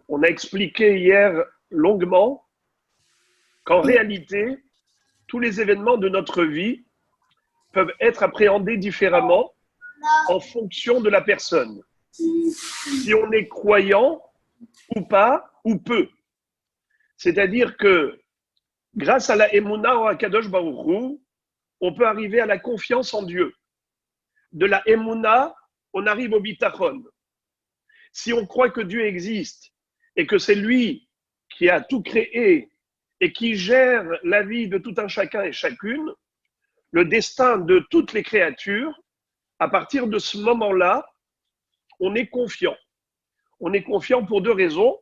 on a expliqué hier longuement qu'en réalité, tous les événements de notre vie peuvent être appréhendés différemment en fonction de la personne. Si on est croyant ou pas, ou peu. C'est-à-dire que grâce à la Emouna ou à Kadosh Baruch Hu, on peut arriver à la confiance en Dieu. De la Emouna, on arrive au Bitachon. Si on croit que Dieu existe et que c'est lui qui a tout créé et qui gère la vie de tout un chacun et chacune, le destin de toutes les créatures, à partir de ce moment-là, on est confiant. On est confiant pour deux raisons.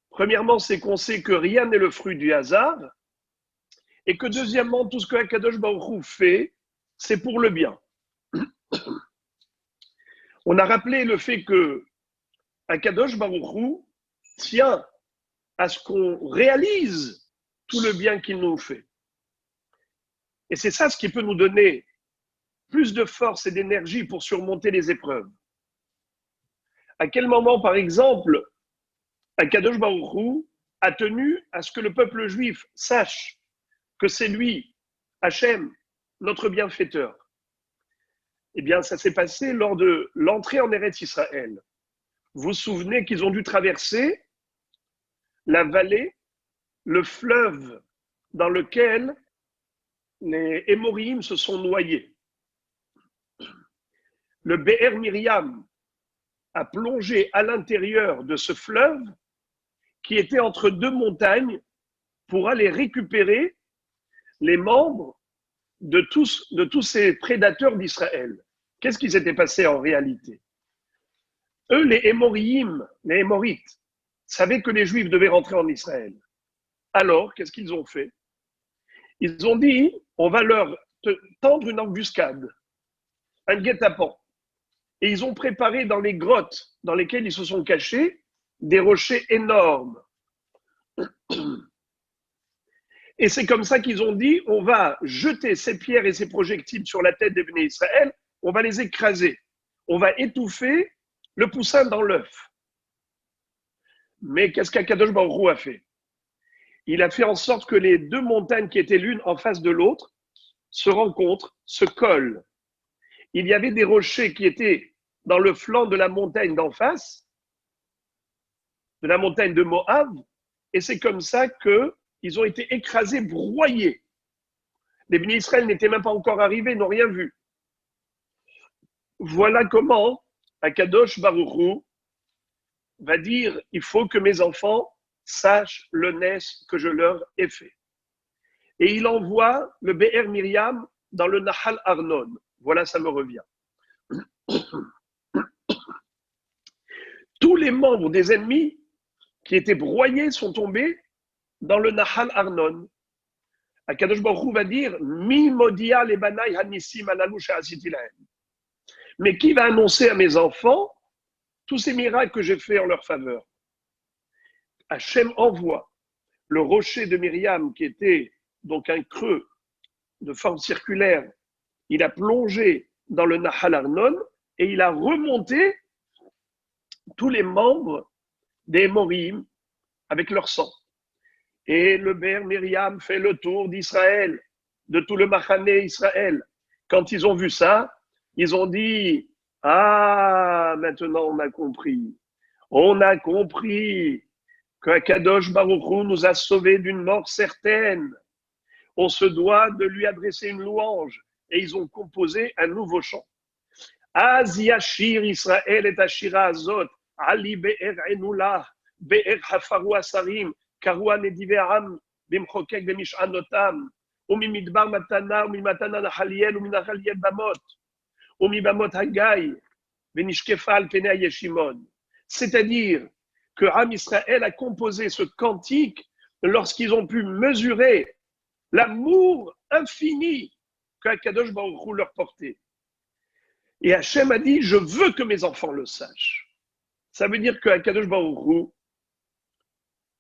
Premièrement, c'est qu'on sait que rien n'est le fruit du hasard et que deuxièmement, tout ce que Akadosh Baruch Hu fait, c'est pour le bien. On a rappelé le fait que Akadosh Baruch Hu tient à ce qu'on réalise tout le bien qu'il nous fait. Et c'est ça ce qui peut nous donner plus de force et d'énergie pour surmonter les épreuves. À quel moment, par exemple, Akadosh Baruch Hu a tenu à ce que le peuple juif sache que c'est lui, Hachem, notre bienfaiteur? Eh bien, ça s'est passé lors de l'entrée en Eretz Israël. Vous vous souvenez qu'ils ont dû traverser la vallée, le fleuve dans lequel les Émorim se sont noyés. Le Be'er Miriam a plongé à l'intérieur de ce fleuve qui était entre deux montagnes pour aller récupérer les membres de tous ces prédateurs d'Israël. Qu'est-ce qui s'était passé en réalité? Eux, les Émorites, savaient que les Juifs devaient rentrer en Israël. Alors, qu'est-ce qu'ils ont fait? Ils ont dit, on va leur tendre une embuscade, un guet-apens. Et ils ont préparé dans les grottes dans lesquelles ils se sont cachés des rochers énormes. Et c'est comme ça qu'ils ont dit, on va jeter ces pierres et ces projectiles sur la tête des Béné Israël, on va les écraser, on va étouffer le poussin dans l'œuf. Mais qu'est-ce qu'Akadosh Baruch Hu a fait? Il a fait en sorte que les deux montagnes qui étaient l'une en face de l'autre se rencontrent, se collent. Il y avait des rochers qui étaient dans le flanc de la montagne d'en face, de la montagne de Moab, et c'est comme ça qu'ils ont été écrasés, broyés. Les Béné Israël n'étaient même pas encore arrivés, n'ont rien vu. Voilà comment Akadosh Baruch Hu va dire, il faut que mes enfants sachent le nes que je leur ai fait. Et il envoie le Be'er Miriam dans le Nahal Arnon. Voilà, ça me revient. Tous les membres des ennemis qui étaient broyés sont tombés dans le Nahal Arnon. Akadosh Baruch Hu va dire, Mi modia lebanai hanissim alalu she'asiti lahem. Mais qui va annoncer à mes enfants tous ces miracles que j'ai faits en leur faveur? Hachem envoie le rocher de Myriam, qui était donc un creux de forme circulaire. Il a plongé dans le Nahal Arnon et il a remonté tous les membres des Émorim avec leur sang. Et le Be'er Miriam fait le tour d'Israël, de tout le Machané Israël. Quand ils ont vu ça, ils ont dit, ah, maintenant on a compris. On a compris que Kadosh Baruch Hu nous a sauvés d'une mort certaine. On se doit de lui adresser une louange. Et ils ont composé un nouveau chant. Az yashir Israël et ashira azot, Ali be'er enula, be'er hafaru asarim, karua nedive'am, bimchokek bemish'anotam, umimidbar matana, umimatana nahaliel, uminahaliel bamot, umibamot haggai, benishkefa al pene yeshimon. C'est-à-dire que Am Israël a composé ce cantique lorsqu'ils ont pu mesurer l'amour infini qu'Akadosh Baruch Hu leur portait. Et Hachem a dit, je veux que mes enfants le sachent. Ça veut dire qu'Akadosh Baruch Hu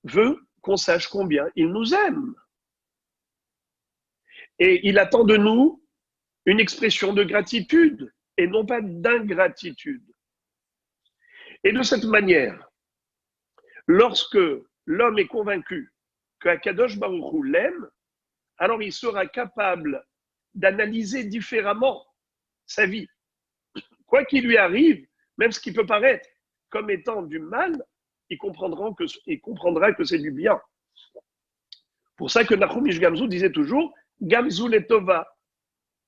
veut qu'on sache combien il nous aime. Et il attend de nous une expression de gratitude et non pas d'ingratitude. Et de cette manière, Lorsque l'homme est convaincu que Akadosh Baruch Hu l'aime, alors il sera capable d'analyser différemment sa vie. Quoi qu'il lui arrive, même ce qui peut paraître comme étant du mal, il comprendra que c'est du bien. Pour ça que Nachum Ish Gamzu disait toujours Gamzu letova.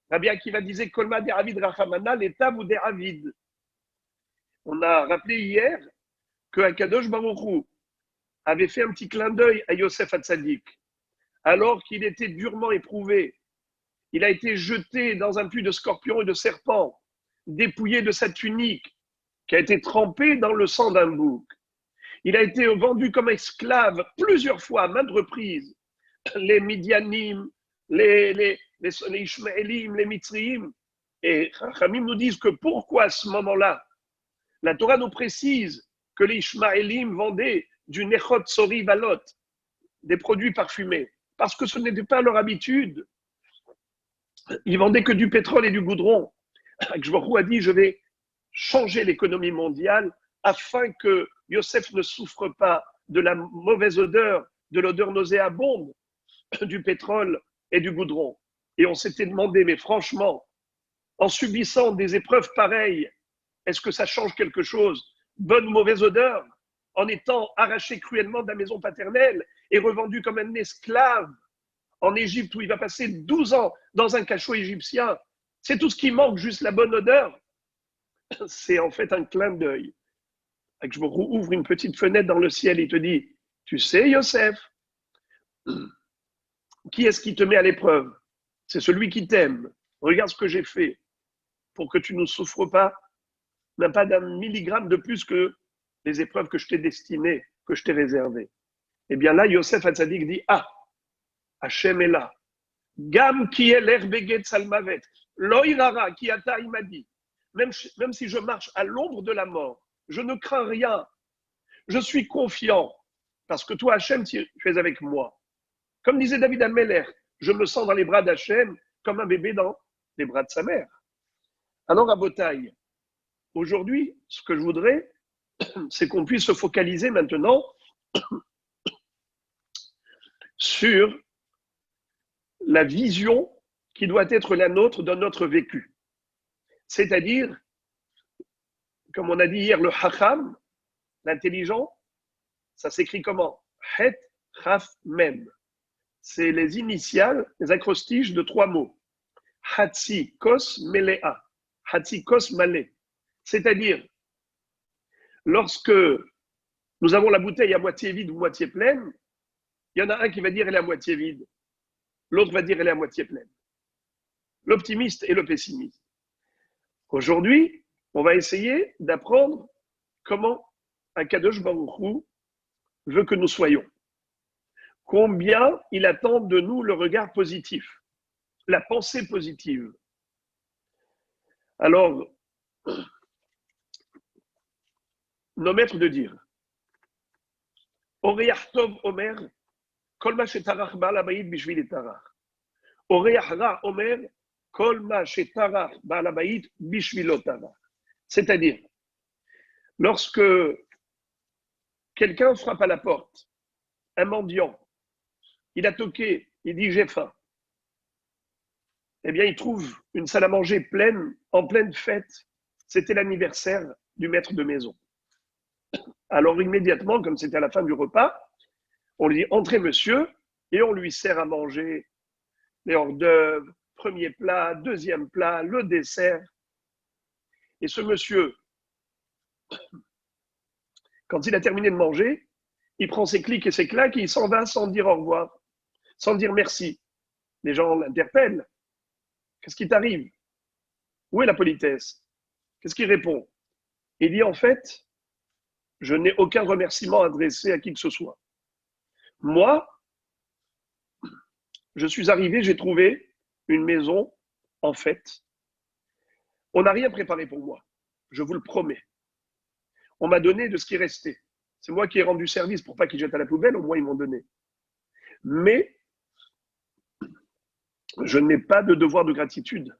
Rabbi Akiva disait Kolma de Avid Rachamana, l'étape ou des Avid. On a rappelé hier que Akadosh Baruch Hu avait fait un petit clin d'œil à Yosef Hatzadik, alors qu'il était durement éprouvé. Il a été jeté dans un puits de scorpions et de serpents, dépouillé de sa tunique, qui a été trempée dans le sang d'un bouc. Il a été vendu comme esclave plusieurs fois, à maintes reprises. Les Midianim, les Ishmaélim, les Mitzriim. Et Chachamim nous disent que pourquoi à ce moment-là, la Torah nous précise que les Ishmaélim vendaient du Nechot Sori Valot, des produits parfumés, parce que ce n'était pas leur habitude. Ils vendaient que du pétrole et du goudron. Akshbaru a dit, je vais changer l'économie mondiale afin que Yosef ne souffre pas de la mauvaise odeur, de l'odeur nauséabonde du pétrole et du goudron. Et on s'était demandé, mais franchement, en subissant des épreuves pareilles, est-ce que ça change quelque chose? Bonne ou mauvaise odeur? En étant arraché cruellement de la maison paternelle et revendu comme un esclave en Égypte où il va passer 12 ans dans un cachot égyptien. C'est tout ce qui manque, juste la bonne odeur. C'est en fait un clin d'œil. Je me ouvre une petite fenêtre dans le ciel et te dit, tu sais, Yosef, qui est-ce qui te met à l'épreuve? C'est celui qui t'aime. Regarde ce que j'ai fait pour que tu ne souffres pas, même pas d'un milligramme de plus que les épreuves que je t'ai destinées, que je t'ai réservées. Eh bien là, Yosef Hatzadik dit, ah, Hachem est là. Gam qui est l'herbeget salmavet. Loïrara qui ata, il m'a dit, même si je marche à l'ombre de la mort, je ne crains rien. Je suis confiant parce que toi, Hachem, tu es avec moi. Comme disait David Ameller, je me sens dans les bras d'Hachem comme un bébé dans les bras de sa mère. Alors, à Botaï, aujourd'hui, ce que je voudrais, c'est qu'on puisse se focaliser maintenant sur la vision qui doit être la nôtre dans notre vécu. C'est-à-dire, comme on a dit hier, le Hacham, l'intelligent, ça s'écrit comment? Het, Chaf, Mem. C'est les initiales, les acrostiches de 3 mots. Hatsi, Kos, Melea. Hatsi, Kos, Malé. C'est-à-dire, lorsque nous avons la bouteille à moitié vide ou moitié pleine, il y en a un qui va dire elle est à moitié vide, l'autre va dire elle est à moitié pleine. L'optimiste et le pessimiste. Aujourd'hui, on va essayer d'apprendre comment Akadosh Baruch Hu veut que nous soyons. Combien il attend de nous le regard positif, la pensée positive. Alors, nos maîtres de dire, Oreach Tov Omer, Kol ma shetarach ba'al habayit bishvil etarach. Oreach Ra Omer, Kol ma shetarach ba'al habayit bishvilo tarach. C'est-à-dire, lorsque quelqu'un frappe à la porte, un mendiant, il a toqué, il dit j'ai faim. Eh bien, il trouve une salle à manger pleine, en pleine fête. C'était l'anniversaire du maître de maison. Alors, immédiatement, comme c'était à la fin du repas, on lui dit entrez, monsieur, et on lui sert à manger les hors d'œuvre, premier plat, deuxième plat, le dessert. Et ce monsieur, quand il a terminé de manger, il prend ses clics et ses claques et il s'en va sans dire au revoir, sans dire merci. Les gens l'interpellent. Qu'est-ce qui t'arrive? Où est la politesse? Qu'est-ce qu'il répond? Il dit en fait, je n'ai aucun remerciement adressé à qui que ce soit. Moi, je suis arrivé, j'ai trouvé une maison en fête. On n'a rien préparé pour moi, je vous le promets. On m'a donné de ce qui restait. C'est moi qui ai rendu service pour pas qu'ils jettent à la poubelle, au moins ils m'ont donné. Mais je n'ai pas de devoir de gratitude.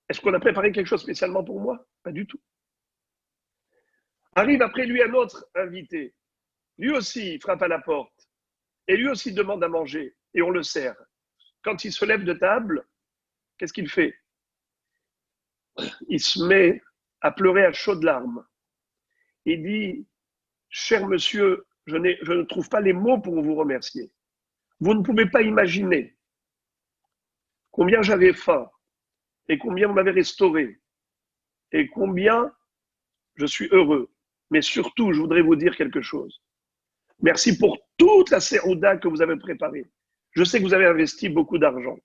Est-ce qu'on a préparé quelque chose spécialement pour moi? Pas du tout. Arrive après lui un autre invité. Lui aussi, il frappe à la porte. Et lui aussi demande à manger. Et on le sert. Quand il se lève de table, qu'est-ce qu'il fait? Il se met à pleurer à chaudes larmes. Il dit, cher monsieur, je ne trouve pas les mots pour vous remercier. Vous ne pouvez pas imaginer combien j'avais faim et combien vous m'avez restauré et combien je suis heureux. Mais surtout, je voudrais vous dire quelque chose. Merci pour toute la sérouda que vous avez préparée. Je sais que vous avez investi beaucoup d'argent.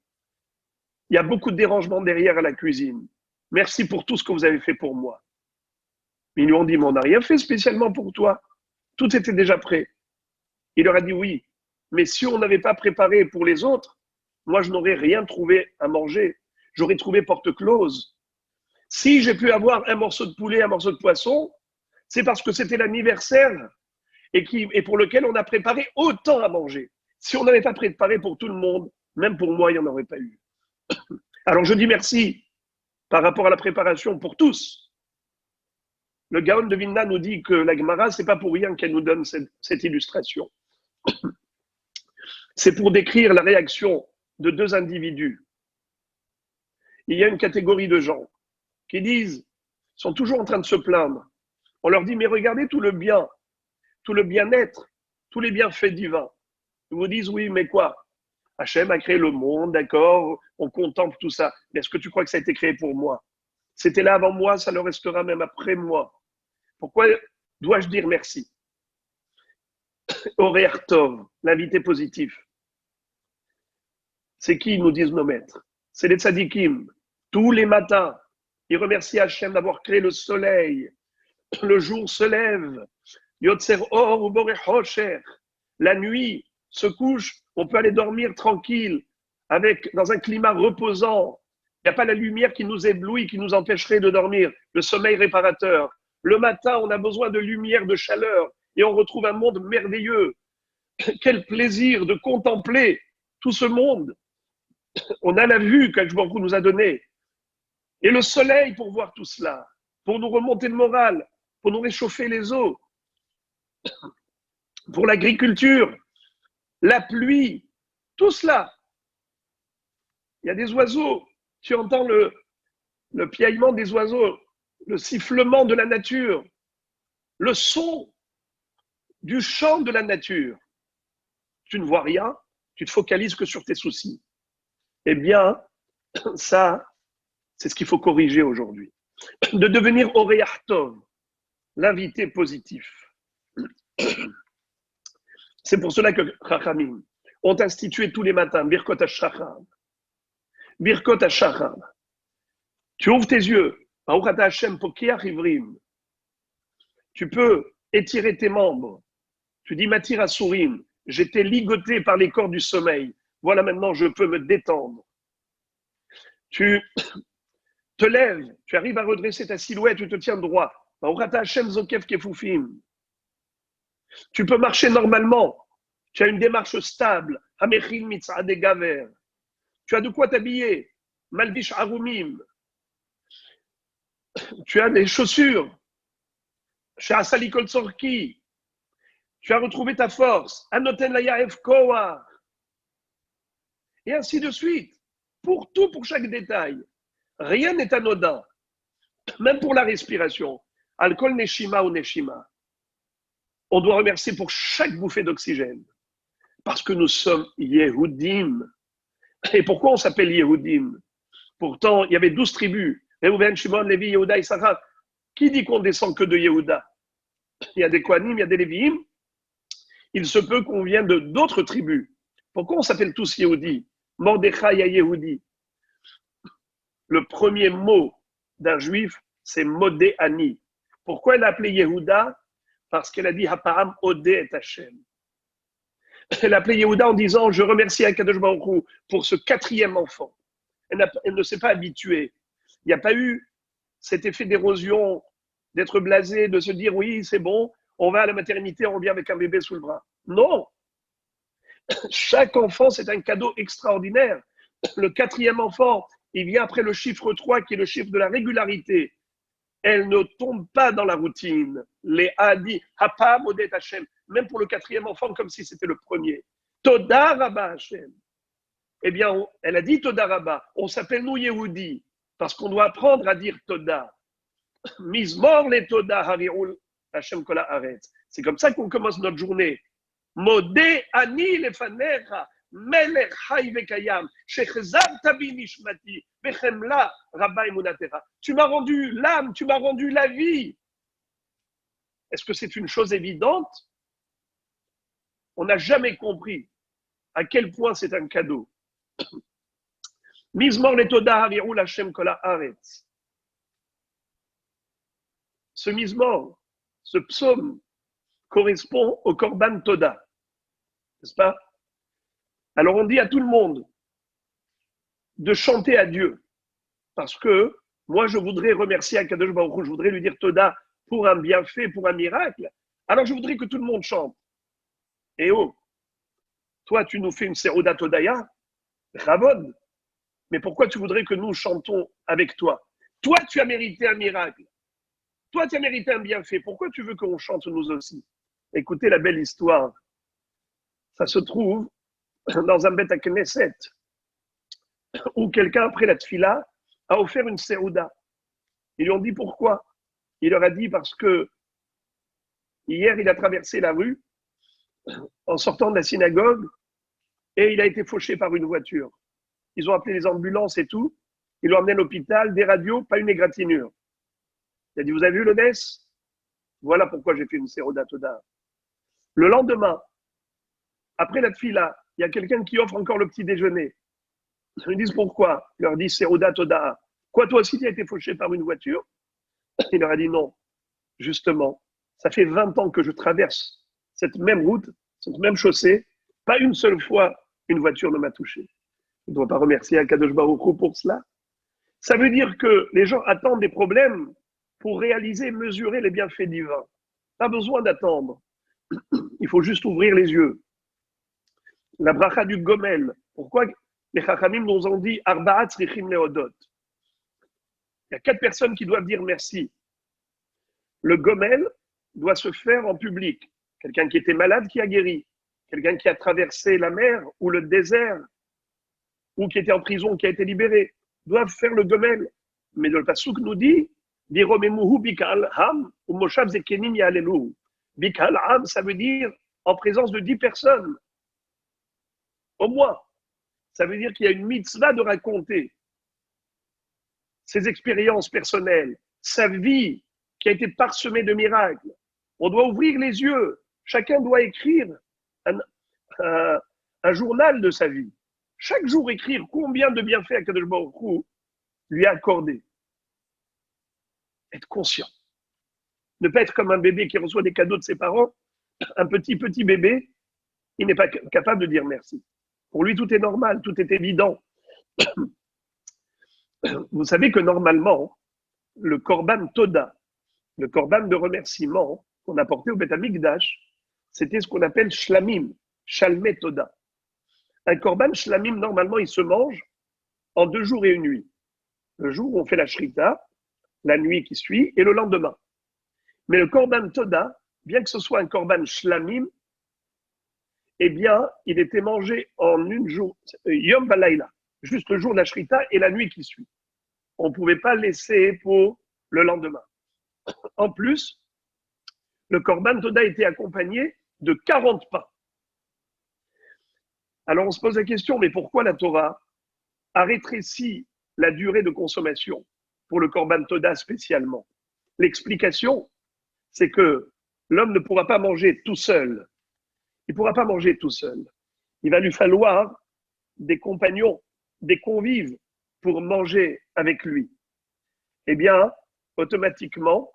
Il y a beaucoup de dérangements derrière à la cuisine. Merci pour tout ce que vous avez fait pour moi. Ils lui ont dit, mais on n'a rien fait spécialement pour toi. Tout était déjà prêt. Il leur a dit oui. Mais si on n'avait pas préparé pour les autres, moi, je n'aurais rien trouvé à manger. J'aurais trouvé porte close. Si j'ai pu avoir un morceau de poulet, un morceau de poisson, c'est parce que c'était l'anniversaire et pour lequel on a préparé autant à manger. Si on n'avait pas préparé pour tout le monde, même pour moi, il n'y en aurait pas eu. Alors je dis merci par rapport à la préparation pour tous. Le Gaon de Vilna nous dit que la Gemara, c'est pas pour rien qu'elle nous donne cette illustration. C'est pour décrire la réaction de deux individus. Il y a une catégorie de gens qui disent, sont toujours en train de se plaindre. On leur dit, mais regardez tout le bien, tout le bien-être, tous les bienfaits divins. Ils vous disent, oui, mais quoi? Hachem a créé le monde, d'accord, on contemple tout ça. Mais est-ce que tu crois que ça a été créé pour moi? C'était là avant moi, ça le restera même après moi. Pourquoi dois-je dire merci? Horaire Tov, l'invité positif. C'est qui nous disent nos maîtres? C'est les tzadikim. Tous les matins, ils remercient Hachem d'avoir créé le soleil. Le jour se lève. Yotzer or ou borech hosher. La nuit se couche, on peut aller dormir tranquille, dans un climat reposant. Il n'y a pas la lumière qui nous éblouit, qui nous empêcherait de dormir, le sommeil réparateur. Le matin, on a besoin de lumière, de chaleur, et on retrouve un monde merveilleux. Quel plaisir de contempler tout ce monde. On a la vue qu'Hachem nous a donnée. Et le soleil pour voir tout cela, pour nous remonter le moral, pour nous réchauffer les os, pour l'agriculture, la pluie, tout cela. Il y a des oiseaux, tu entends le piaillement des oiseaux, le sifflement de la nature, le son du chant de la nature. Tu ne vois rien, tu te focalises que sur tes soucis. Eh bien, ça, c'est ce qu'il faut corriger aujourd'hui. De devenir Oreach Tov, l'invité positif. C'est pour cela que Chachamim ont institué tous les matins Birkot HaShachar. Birkot HaShachar. Tu ouvres tes yeux. Tu peux étirer tes membres. Tu dis Matir Asurim. J'étais ligoté par les corps du sommeil. Voilà, maintenant, je peux me détendre. Tu te lèves. Tu arrives à redresser ta silhouette. Tu te tiens droit. Tu peux marcher normalement. Tu as une démarche stable. Tu as de quoi t'habiller. Malvish Arumim. Tu as des chaussures. Tu as retrouvé ta force. Anoten Layaev Koa. Et ainsi de suite. Pour tout, pour chaque détail. Rien n'est anodin. Même pour la respiration. Alcool Neshima ou Neshima. On doit remercier pour chaque bouffée d'oxygène. Parce que nous sommes Yehudim. Et pourquoi on s'appelle Yehudim? Pourtant, il y avait 12 tribus. Reuven, Shimon, Lévi, Yehuda, Issachar. Qui dit qu'on descend que de Yehuda? Il y a des Kohanim, il y a des Léviim. Il se peut qu'on vienne de d'autres tribus. Pourquoi on s'appelle tous Yehudi? Mordechai à Yehudi. Le premier mot d'un juif, c'est Modéani. Pourquoi elle a appelé Yehuda? Parce qu'elle a dit Haparam Odé et Hashem. Elle a appelé Yehuda en disant je remercie Akadosh Baruch Hu pour ce quatrième enfant. Elle ne s'est pas habituée. Il n'y a pas eu cet effet d'érosion, d'être blasé, de se dire oui, c'est bon, on va à la maternité, on revient avec un bébé sous le bras. Non. Chaque enfant, c'est un cadeau extraordinaire. Le quatrième enfant, il vient après le chiffre 3, qui est le chiffre de la régularité. elle ne tombe pas dans la routine. Les Adi, Hapa Modet Hashem, même pour le quatrième enfant, comme si c'était le premier. Toda Rabba Hashem. Eh bien, elle a dit Toda Rabba. On s'appelle nous Yehudi, parce qu'on doit apprendre à dire Toda. Mizmor le Toda Hariul Hashem Kola Aretz. C'est comme ça qu'on commence notre journée. Modé Ani Lefanecha. Melech Chai Vekayam, Shechzavta bi Nishmati, Bechemla Rabba Emunatecha. Tu m'as rendu l'âme, tu m'as rendu la vie. Est-ce que c'est une chose évidente? On n'a jamais compris à quel point c'est un cadeau. Mizmor letoda harirul Hashem kola aretz. Ce mizmor, ce psaume, correspond au Korban Toda, n'est-ce pas? Alors on dit à tout le monde de chanter à Dieu, parce que moi je voudrais remercier Akadosh Baruch Hu, je voudrais lui dire Toda pour un bienfait, pour un miracle. Alors je voudrais que tout le monde chante. Et oh, toi tu nous fais une Serouda Todaya, Ravod, mais pourquoi tu voudrais que nous chantons avec toi? Toi tu as mérité un miracle, toi tu as mérité un bienfait, pourquoi tu veux qu'on chante nous aussi? Écoutez la belle histoire, ça se trouve dans un Beth Knesset, où quelqu'un, après la tfila, a offert une serouda. Ils lui ont dit pourquoi. Il leur a dit parce que hier, il a traversé la rue en sortant de la synagogue et il a été fauché par une voiture. Ils ont appelé les ambulances et tout. Ils l'ont emmené à l'hôpital, des radios, pas une égratignure. Il a dit, vous avez vu le NES? Voilà pourquoi j'ai fait une serouda toda. Le lendemain, après la tfila, il y a quelqu'un qui offre encore le petit déjeuner. Ils lui disent pourquoi? Il leur dit Serouda Toda. Quoi, toi aussi, tu as été fauché par une voiture? Il leur a dit non. Justement, ça fait 20 ans que je traverse cette même route, cette même chaussée. Pas une seule fois, une voiture ne m'a touché. Je ne dois pas remercier Akadosh Baruch Hu pour cela. Ça veut dire que les gens attendent des problèmes pour réaliser, mesurer les bienfaits divins. Pas besoin d'attendre. Il faut juste ouvrir les yeux. La bracha du Gomel. Pourquoi les Chachamim nous ont dit Arba'at Tzrichim Leodot? Il y a 4 personnes qui doivent dire merci. Le Gomel doit se faire en public. Quelqu'un qui était malade qui a guéri. Quelqu'un qui a traversé la mer ou le désert ou qui était en prison, qui a été libéré. Doivent faire le Gomel. Mais le Pasuk nous dit Diromemuhu Bikal Ham ou Moshav Zekenim Yalelu. Bikal Ham, ça veut dire en présence de 10 personnes. Au moins, ça veut dire qu'il y a une mitzvah de raconter ses expériences personnelles, sa vie qui a été parsemée de miracles. On doit ouvrir les yeux. Chacun doit écrire un journal de sa vie. Chaque jour, écrire combien de bienfaits Akadosh Baruch Hu lui a accordé. Être conscient. Ne pas être comme un bébé qui reçoit des cadeaux de ses parents. Un petit bébé, il n'est pas capable de dire merci. Pour lui, tout est normal, tout est évident. Vous savez que normalement, le Korban Toda, le Korban de remerciement qu'on apportait au Beth Amikdash, c'était ce qu'on appelle Shlamim, Shalmei Toda. Un Korban Shlamim, normalement, il se mange en 2 jours et 1 nuit. Le jour où on fait la Shrita, la nuit qui suit, et le lendemain. Mais le Korban Toda, bien que ce soit un Korban Shlamim, eh bien, il était mangé en 1 jour, Yom Balayla, juste le jour de la Shrita et la nuit qui suit. On ne pouvait pas laisser pour le lendemain. En plus, le Korban Toda était accompagné de 40 pains. Alors on se pose la question, mais pourquoi la Torah a rétréci la durée de consommation pour le Korban Toda spécialement? L'explication, c'est que l'homme ne pourra pas manger tout seul. Il ne pourra pas manger tout seul. Il va lui falloir des compagnons, des convives pour manger avec lui. Eh bien, automatiquement,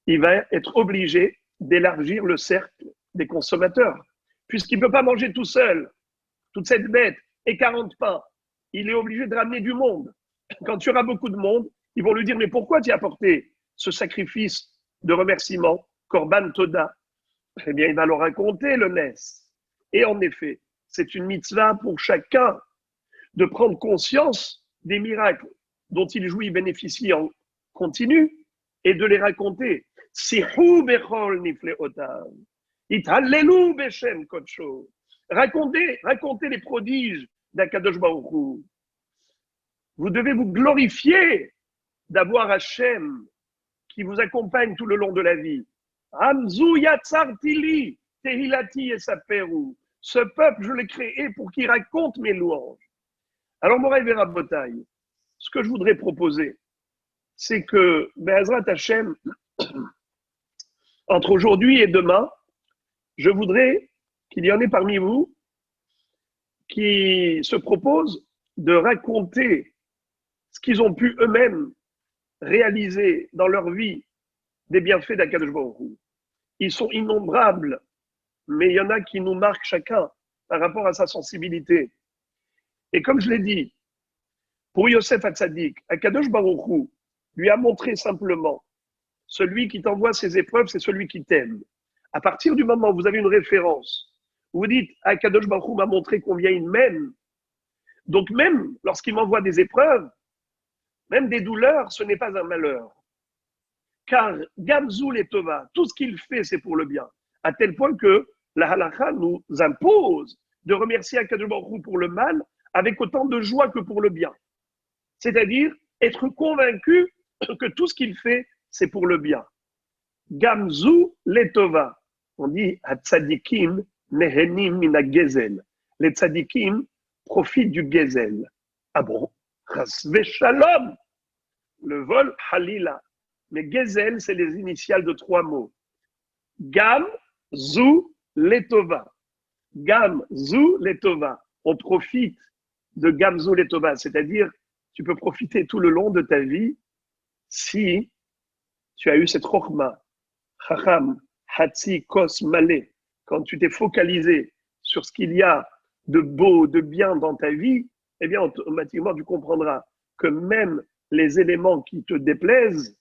il va être obligé d'élargir le cercle des consommateurs. Puisqu'il ne peut pas manger tout seul, toute cette bête et 40 pains, il est obligé de ramener du monde. Quand il y aura beaucoup de monde, ils vont lui dire, mais pourquoi tu as apporté ce sacrifice de remerciement, Korban Toda? Eh bien, il va leur raconter le Nes. Et en effet, c'est une mitzvah pour chacun de prendre conscience des miracles dont il jouit, il bénéficie en continu, et de les raconter. Sihu bechol nifleotav, itallelu beshem kodsho. Racontez les prodiges d'Akadosh Baruch Hu. Vous devez vous glorifier d'avoir Hachem qui vous accompagne tout le long de la vie. Hamzu yatzartili tehilati esaperu. Ce peuple, je l'ai créé pour qu'il raconte mes louanges. Alors, Moraï Verabotai, ce que je voudrais proposer, c'est que Be'ezrat Hachem, entre aujourd'hui et demain, je voudrais qu'il y en ait parmi vous qui se proposent de raconter ce qu'ils ont pu eux-mêmes réaliser dans leur vie des bienfaits d'Akadosh Baruch Hu. Ils sont innombrables, mais il y en a qui nous marquent chacun par rapport à sa sensibilité. Et comme je l'ai dit, pour Yosef Hatzadik, Akadosh Baruch Hu lui a montré simplement, celui qui t'envoie ses épreuves, c'est celui qui t'aime. À partir du moment où vous avez une référence, vous dites, Akadosh Baruch Hu m'a montré combien il m'aime. Donc même lorsqu'il m'envoie des épreuves, même des douleurs, ce n'est pas un malheur. Car Gamzul et Tova, tout ce qu'il fait, c'est pour le bien. À tel point que la halakha nous impose de remercier Akadosh Baruch Hu pour le mal avec autant de joie que pour le bien. C'est-à-dire être convaincu que tout ce qu'il fait, c'est pour le bien. Gamzu letova. On dit Hatzadikim nehenim mina gezel. Les tzadikim profitent du gezel. Ah bon? Chasve shalom. Le vol halila. Mais gezel, c'est les initiales de 3 mots. Gam, zu, letova. Gam, zu, letova. On profite de Gam, zu, letova. C'est-à-dire, tu peux profiter tout le long de ta vie si tu as eu cette chokhma, chacham, hatsi, kos, malé, quand tu t'es focalisé sur ce qu'il y a de beau, de bien dans ta vie, eh bien, automatiquement, tu comprendras que même les éléments qui te déplaisent,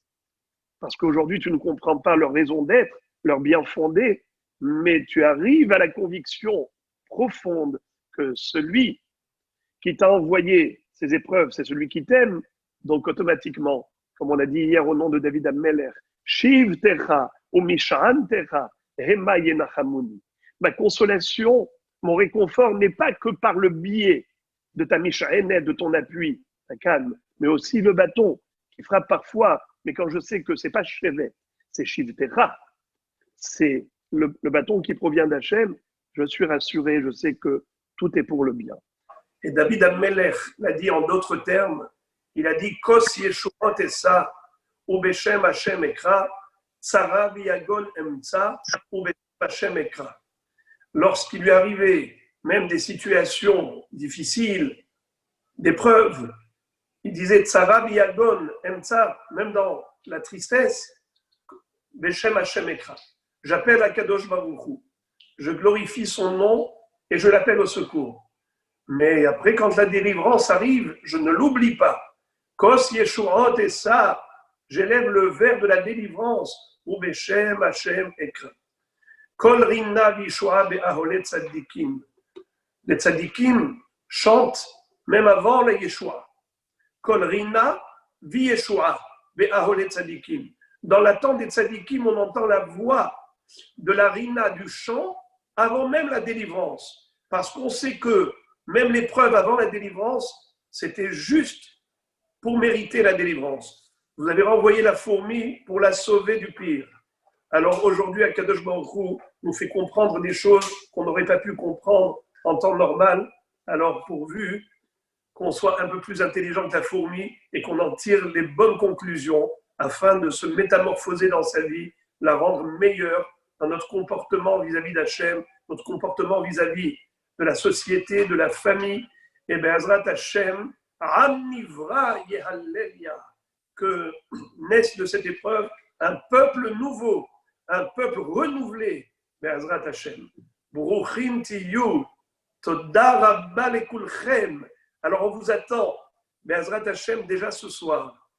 parce qu'aujourd'hui, tu ne comprends pas leur raison d'être, leur bien fondé, mais tu arrives à la conviction profonde que celui qui t'a envoyé ces épreuves, c'est celui qui t'aime, donc automatiquement, comme on a dit hier au nom de David Ammeler, Shiv Techa ou Mishan Techa, Hema Yenachamuni. Ma consolation, mon réconfort n'est pas que par le biais de ta Mishaenet, de ton appui, ta calme, mais aussi le bâton qui frappe parfois, mais quand je sais que c'est pas Shevet, c'est Shiv Techa, c'est le bâton qui provient d'Hachem, je suis rassuré, je sais que tout est pour le bien. Et David Ammelech l'a dit en d'autres termes, il a dit Kos Yeshuot Esa ou Beshem Hashem Ekra, Tzara Viagon Emtsa ou Beshem Hashem Ekra. Lorsqu'il lui arrivait même des situations difficiles, d'épreuves, il disait Tzara Viagon Emtsa, même dans la tristesse, Beshem Hashem Ekra. J'appelle Akadosh Baruch Hu, je glorifie son nom et je l'appelle au secours. Mais après, quand la délivrance arrive, je ne l'oublie pas. Kos Yeshuot Esa, j'élève le vers de la délivrance, ou Beshem Hashem Ekra. Kol Rinna Vishua Be'aholet Tzadikim. Les Tzadikim chantent même avant la Yeshua. Kol Rinna Vishua Be'aholet Tzadikim. Dans l'attente des Tzadikim, on entend la voix de la Rina du chant avant même la délivrance. Parce qu'on sait que même l'épreuve avant la délivrance, c'était juste pour mériter la délivrance. Vous avez renvoyé la fourmi pour la sauver du pire. Alors aujourd'hui, Akadosh Baruch Hu nous fait comprendre des choses qu'on n'aurait pas pu comprendre en temps normal. Alors pourvu qu'on soit un peu plus intelligent que la fourmi et qu'on en tire les bonnes conclusions afin de se métamorphoser dans sa vie, la rendre meilleure dans notre comportement vis-à-vis d'Hachem, notre comportement vis-à-vis de la société, de la famille. Et bien, Azrat Hachem, Amnivra Yehallelia, que naisse de cette épreuve un peuple nouveau, un peuple renouvelé. Ben Azrat Hachem. Bruchim tiyu, toda rabba lekulchem. Alors on vous attend, ben Azrat Hachem, déjà ce soir.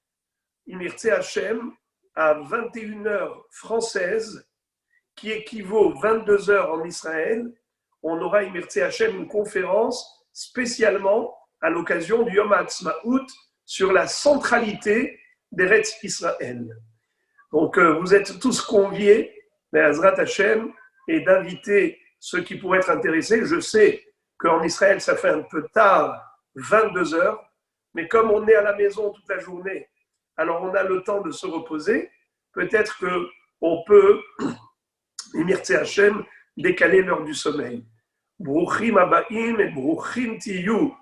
Imirtse Hachem, à 21h française, qui équivaut 22h en Israël, on aura Imirtse Hachem une conférence spécialement à l'occasion du Yom HaAtzmaut, sur la centralité d'Eretz Israël. Donc, vous êtes tous conviés, mais Azrat Hashem, et d'inviter ceux qui pourraient être intéressés. Je sais qu'en Israël, ça fait un peu tard, 22 heures, mais comme on est à la maison toute la journée, alors on a le temps de se reposer. Peut-être qu'on peut, Imirtze Hashem, décaler l'heure du sommeil. Bruchim Abaim et Bruchim Tiyu.